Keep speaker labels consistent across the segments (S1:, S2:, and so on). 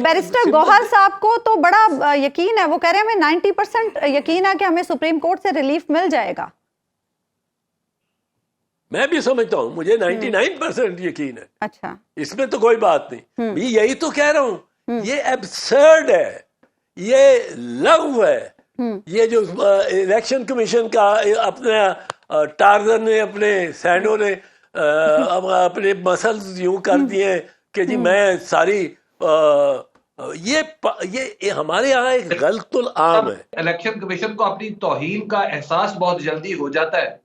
S1: Barrister گوہر صاحب کو تو بڑا یقین ہے, وہ کہہ رہے ہیں ہمیں 90% یقین ہے کہ ہمیں سپریم کورٹ سے ریلیف مل جائے گا.
S2: میں بھی سمجھتا ہوں, مجھے 99% یقین ہے.
S1: اچھا,
S2: اس میں تو کوئی بات نہیں, میں یہی تو کہہ رہا ہوں, یہ ایبسرڈ ہے, یہ لغو ہے. یہ جو الیکشن کمیشن کا اپنا ٹارزن نے, اپنے سینڈو نے اپنے مسلز یوں کر دیے کہ جی میں ساری یہ ہمارے یہاں ایک غلط العام ہے.
S3: الیکشن کمیشن کو اپنی توہین کا احساس بہت جلدی ہو جاتا ہے.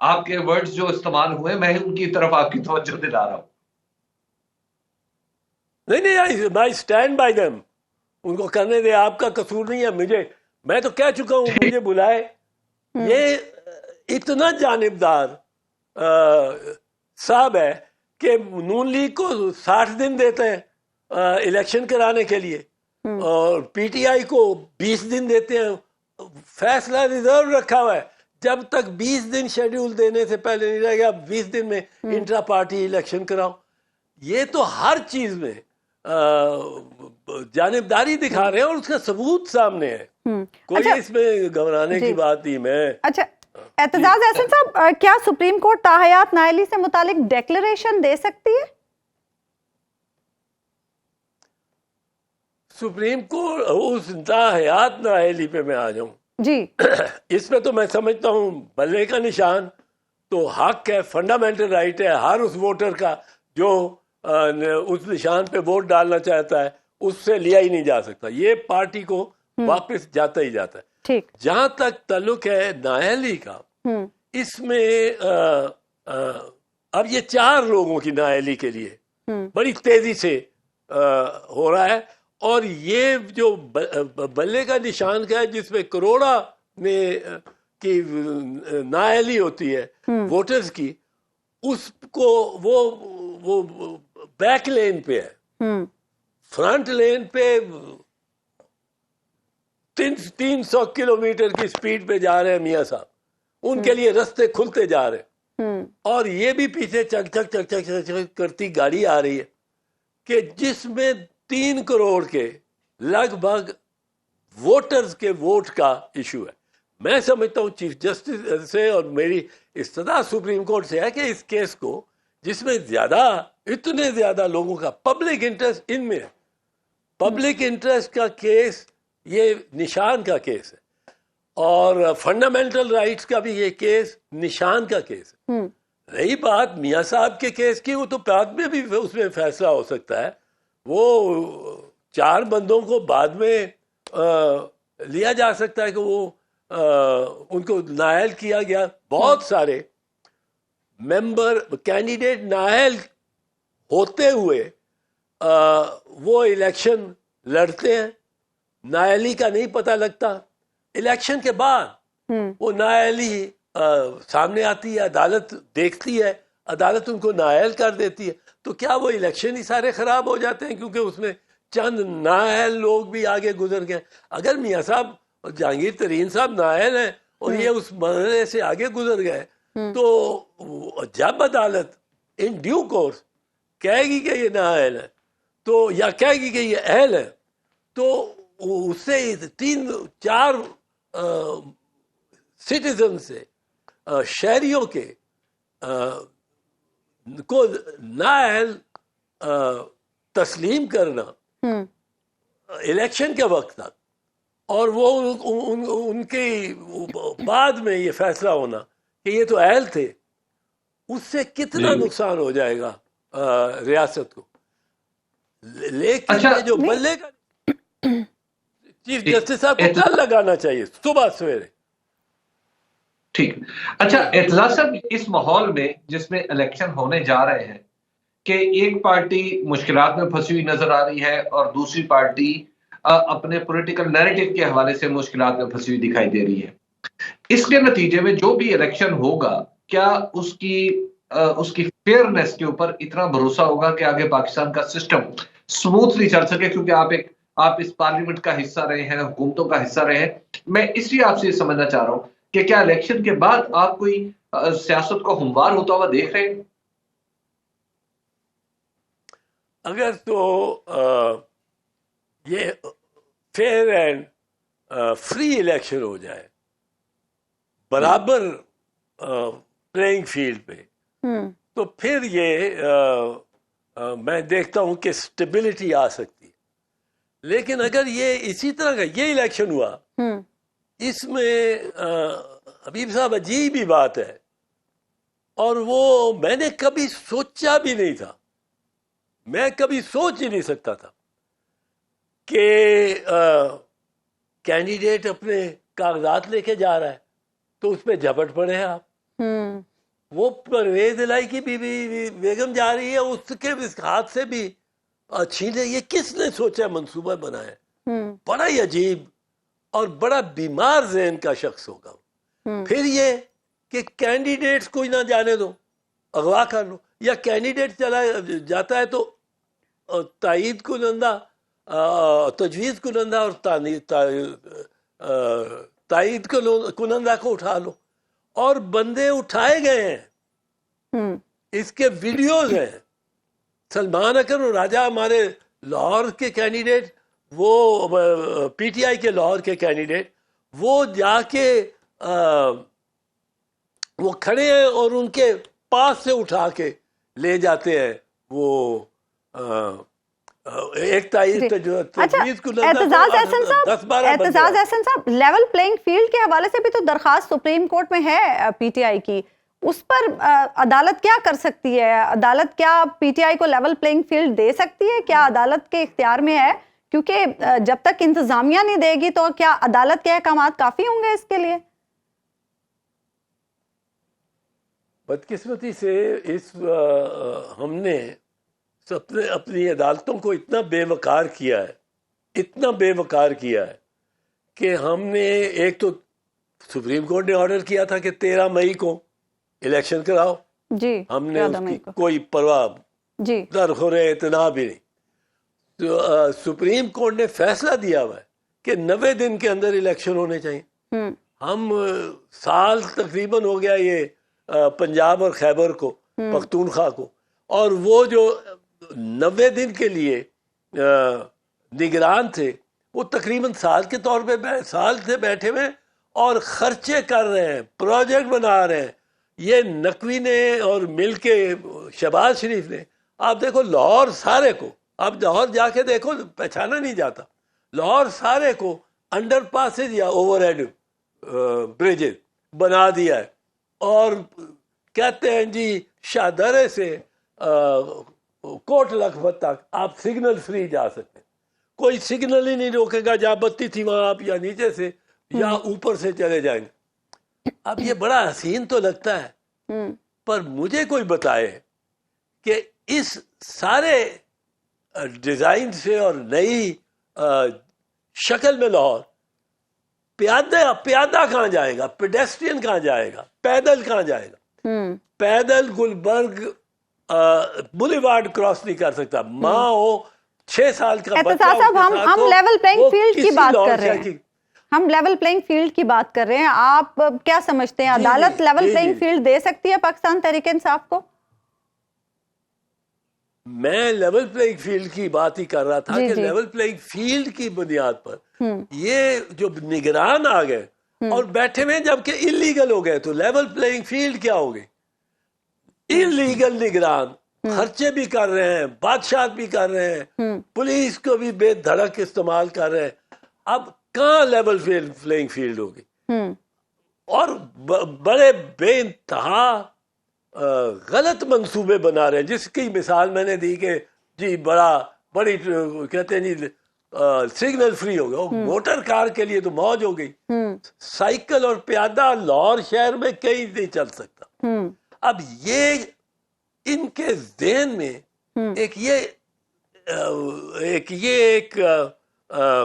S3: آپ کے ورڈز جو استعمال ہوئے, میں ان کی طرف آپ کی توجہ دلا رہا ہوں.
S2: نہیں, میں اسٹینڈ بائی دیم. ان کو کرنے دے, آپ کا قصور نہیں ہے. میں تو کہہ چکا ہوں, مجھے بلائے. یہ اتنا جانبدار صاحب ہے کہ نون لیگ کو 60 دن دیتے ہیں الیکشن کرانے کے لیے, اور پی ٹی آئی کو 20 دن دیتے ہیں. فیصلہ ریزرو رکھا ہوا ہے, جب تک 20 دن شیڈیول دینے سے پہلے نہیں رہے گا 20 دن میں انٹرا پارٹی الیکشن کراؤ. یہ تو ہر چیز میں جانبداری دکھا رہے ہیں, اور اس کا ثبوت سامنے ہے. کوئی اس میں گھبرانے کی بات نہیں. میں
S1: اچھا, اعتزاز احسن صاحب, کیا سپریم کورٹ تاحیات نااہلی سے متعلق ڈیکلریشن دے سکتی ہے؟
S2: سپریم کورٹ اس تاحیات نااہلی پہ میں آ جاؤں
S1: جی,
S2: اس میں تو میں سمجھتا ہوں بلے کا نشان تو حق ہے, فنڈامنٹل رائٹ ہے ہر اس ووٹر کا جو اس نشان پہ ووٹ ڈالنا چاہتا ہے, اس سے لیا ہی نہیں جا سکتا. یہ پارٹی کو واپس جاتا ہی جاتا ہے.
S1: ٹھیک,
S2: جہاں تک تعلق ہے نااہلی کا, اس میں اب یہ 4 لوگوں کی نااہلی کے لیے بڑی تیزی سے ہو رہا ہے. اور یہ جو بلے کا نشان کا ہے جس میں کروڑا میں کی نااہلی ہوتی ہے ووٹرز کی, اس کو وہ بیک لین پہ ہے. فرنٹ لین پہ 300 کلومیٹر کی سپیڈ پہ جا رہے ہیں میاں صاحب, ان کے لیے رستے کھلتے جا رہے ہیں. اور یہ بھی پیچھے چک چک چک چک چک کرتی گاڑی آ رہی ہے کہ جس میں 3 کروڑ کے لگ بھگ ووٹرز کے ووٹ کا ایشو ہے. میں سمجھتا ہوں چیف جسٹس سے, اور میری استدعا سپریم کورٹ سے ہے کہ اس کیس کو, جس میں اتنے زیادہ لوگوں کا پبلک انٹرسٹ ان میں ہے, پبلک انٹرسٹ کا کیس یہ نشان کا کیس ہے, اور فنڈامنٹل رائٹس کا بھی یہ کیس نشان کا کیس ہے. رہی بات میاں صاحب کے کیس کی, وہ تو بعد میں بھی اس میں فیصلہ ہو سکتا ہے. وہ 4 بندوں کو بعد میں لیا جا سکتا ہے کہ وہ ان کو نااہل کیا گیا. بہت سارے ممبر کینڈیڈیٹ نااہل ہوتے ہوئے وہ الیکشن لڑتے ہیں, نااہلی کا نہیں پتہ لگتا. الیکشن کے بعد وہ نااہلی سامنے آتی ہے, عدالت دیکھتی ہے, عدالت ان کو نااہل کر دیتی ہے. تو کیا وہ الیکشن ہی سارے خراب ہو جاتے ہیں کیونکہ اس میں چند نااہل لوگ بھی آگے گزر گئے؟ اگر میاں صاحب اور جہانگیر ترین صاحب نااہل ہیں اور یہ اس مرحلے سے آگے گزر گئے, تو جب عدالت ان ڈیو کورس کہے گی کہ یہ نااہل ہے, تو یا کہے گی کہ یہ اہل ہے, تو اس سے 3-4 سٹیزن سے, شہریوں کے کو نااہل تسلیم کرنا الیکشن کے وقت تک, اور وہ ان کے بعد میں یہ فیصلہ ہونا کہ یہ تو اہل تھے, اس سے کتنا نقصان ہو جائے گا ریاست کو. لیکن یہ جو بلے کا چیف جسٹس صاحب کو کل لگانا چاہیے صبح سویرے.
S3: ٹھیک. اچھا اعتزاز صاحب, اس ماحول میں جس میں الیکشن ہونے جا رہے ہیں کہ ایک پارٹی مشکلات میں پھنسی ہوئی نظر آ رہی ہے اور دوسری پارٹی اپنے پولیٹیکل نیریٹو کے حوالے سے مشکلات میں پھنسی ہوئی دکھائی دے رہی ہے, اس کے نتیجے میں جو بھی الیکشن ہوگا کیا اس کی فیئرنیس کے اوپر اتنا بھروسہ ہوگا کہ آگے پاکستان کا سسٹم سموتھلی چل سکے؟ کیونکہ آپ اس پارلیمنٹ کا حصہ رہے ہیں, حکومتوں کا حصہ رہے ہیں. میں اس لیے آپ سے یہ سمجھنا چاہ رہا ہوں کہ کیا الیکشن کے بعد آپ کوئی سیاست کو ہموار ہوتا ہوا دیکھ رہے ہیں؟
S2: اگر تو یہ فیئر اینڈ فری الیکشن ہو جائے برابر پلینگ فیلڈ پہ, تو پھر یہ میں دیکھتا ہوں کہ اسٹیبلٹی آ سکتی ہے. لیکن اگر یہ اسی طرح کا یہ الیکشن ہوا, اس میں حبیب صاحب عجیب ہی بات ہے, اور وہ میں نے کبھی سوچا بھی نہیں تھا, میں کبھی سوچ ہی نہیں سکتا تھا کہ کینڈیڈیٹ اپنے کاغذات لے کے جا رہا ہے تو اس پہ جھپٹ پڑے ہیں آپ. وہ پرویز الہی کی بیوی بیگم جا رہی ہے, اس کے ہاتھ سے بھی چھینے. یہ کس نے سوچا, منصوبہ بنایا؟ بڑا ہی عجیب اور بڑا بیمار ذہن کا شخص ہوگا. پھر یہ کہ کینڈیڈیٹس کو ہی نہ جانے دو, اغوا کر لو, یا کینڈیڈیٹ چلا جاتا ہے تو تائید کنندہ, تجویز کنندہ اور تائید کنندہ کو اٹھا لو. اور بندے اٹھائے گئے ہیں, اس کے ویڈیوز ہیں. سلمان اکرم اور راجہ ہمارے لاہور کے کینڈیڈیٹ, وہ پی ٹی آئی کے لاہور کے کینڈیڈیٹ, وہ جا کے وہ کھڑے ہیں اور ان کے پاس سے اٹھا کے لے جاتے ہیں. وہ ایک
S1: اعتزاز احسن صاحب, لیول پلینگ فیلڈ کے حوالے سے بھی تو درخواست سپریم کورٹ میں ہے پی ٹی آئی کی, اس پر عدالت کیا کر سکتی ہے؟ عدالت کیا پی ٹی آئی کو لیول پلینگ فیلڈ دے سکتی ہے؟ کیا عدالت کے اختیار میں ہے؟ کیونکہ جب تک انتظامیہ نہیں دے گی تو کیا عدالت کے احکامات کافی ہوں گے اس کے لیے؟
S2: بدقسمتی سے ہم نے اپنی عدالتوں کو اتنا بے وقار کیا ہے, اتنا بے وقار کیا ہے کہ ہم نے ایک تو سپریم کورٹ نے آرڈر کیا تھا کہ 13 مئی کو الیکشن کراؤ,
S1: جی
S2: ہم نے اس کی کوئی پرواہ درخور اتنا بھی نہیں. تو سپریم کورٹ نے فیصلہ دیا ہوا ہے کہ 90 دن کے اندر الیکشن ہونے چاہیے. ہم سال تقریباً ہو گیا یہ پنجاب اور خیبر کو, پختونخوا کو, اور وہ جو 90 دن کے لیے نگران تھے وہ تقریباً سال کے طور پہ سال سے بیٹھے ہوئے اور خرچے کر رہے ہیں, پروجیکٹ بنا رہے ہیں. یہ نقوی نے اور مل کے شہباز شریف نے, آپ دیکھو لاہور سارے کو, آپ لاہور جا کے دیکھو پہچانا نہیں جاتا, لاہور سارے کو انڈر پاسز یا اوور ہیڈ بریجز بنا دیا ہے, اور کہتے ہیں جی شاہدرے سے کوٹ لکھپت تک آپ سگنل فری جا سکتے ہیں, کوئی سگنل ہی نہیں روکے گا, جہاں بتی تھی وہاں آپ یا نیچے سے یا اوپر سے چلے جائیں گے. اب یہ بڑا حسین تو لگتا ہے, پر مجھے کوئی بتائے کہ اس سارے ڈیزائن سے اور نئی شکل میں لاہور پیادہ کہاں جائے گا, پیڈیسٹرین کہاں جائے گا, پیدل کہاں جائے گا؟ پیدل گلبرگ بولیوارڈ کراس نہیں کر سکتا. ماں ہو 6 سال کا بچہ,
S1: ہم لیول پلینگ فیلڈ کی بات کر رہے ہیں, ہم لیول پلینگ فیلڈ کی بات کر رہے ہیں. آپ کیا سمجھتے ہیں, عدالت لیول پلینگ فیلڈ دے سکتی ہے پاکستان تحریک انصاف کو؟
S2: میں لیول پلینگ فیلڈ کی بات ہی کر رہا تھا کہ لیول پلینگ فیلڈ کی بنیاد پر یہ جو نگران آ گئے اور بیٹھے ہوئے جبکہ انلیگل ہو گئے, تو لیول پلینگ فیلڈ کیا ہو گئی؟ انلیگل نگران خرچے بھی کر رہے ہیں, بادشاہت بھی کر رہے ہیں, پولیس کو بھی بے دھڑک استعمال کر رہے ہیں. اب کہاں لیول پلینگ فیلڈ ہوگی؟ اور بڑے بے انتہا غلط منصوبے بنا رہے ہیں, جس کی مثال میں نے دی کہ جی بڑی کہتے ہیں جی سگنل فری ہو گیا. موٹر کار کے لیے تو موج ہو گئی, سائیکل اور پیادہ لاہور شہر میں کہیں نہیں چل سکتا. اب یہ ان کے ذہن میں ایک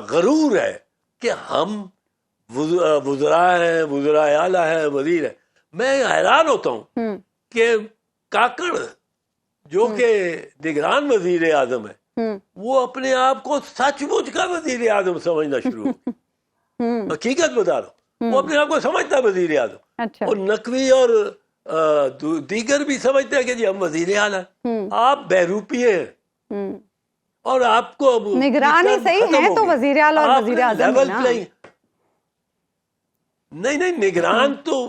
S2: غرور ہے کہ ہم وزراء ہیں, وزراء اعلیٰ ہیں, وزیر ہیں. میں حیران ہوتا ہوں کہ کاکڑ جو کہ نگران وزیر اعظم ہے, وہ اپنے آپ کو سچ مچ کا وزیر اعظم سمجھنا شروع ہو. حقیقت بتا رہا ہوں, وہ اپنے آپ کو سمجھتا ہے وزیر اعظم, اور نقوی اور دیگر بھی سمجھتے ہیں کہ جی ہم وزیر اعلیٰ ہیں. آپ بہروپیے ہیں, اور آپ کو
S1: نگرانی صحیح ہے تو وزیر اعلیٰ اور وزیر اعظم
S2: نہیں نگران تو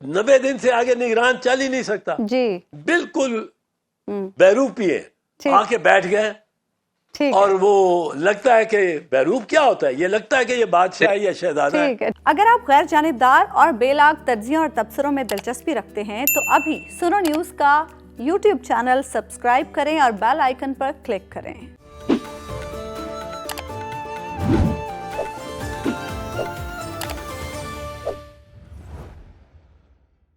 S2: 90 دن سے آگے نگران چل ہی نہیں سکتا
S1: جی
S2: بالکل بیروپی ہے آ کے بیٹھ گئے اور وہ لگتا ہے کہ بیروپ کیا ہوتا ہے یہ لگتا ہے کہ یہ بادشاہ یا شہزادہ ہے.
S4: اگر آپ غیر جانبدار اور بے لاگ تجزیوں اور تبصروں میں دلچسپی رکھتے ہیں تو ابھی سنو نیوز کا یوٹیوب چینل سبسکرائب کریں اور بیل آئیکن پر کلک کریں.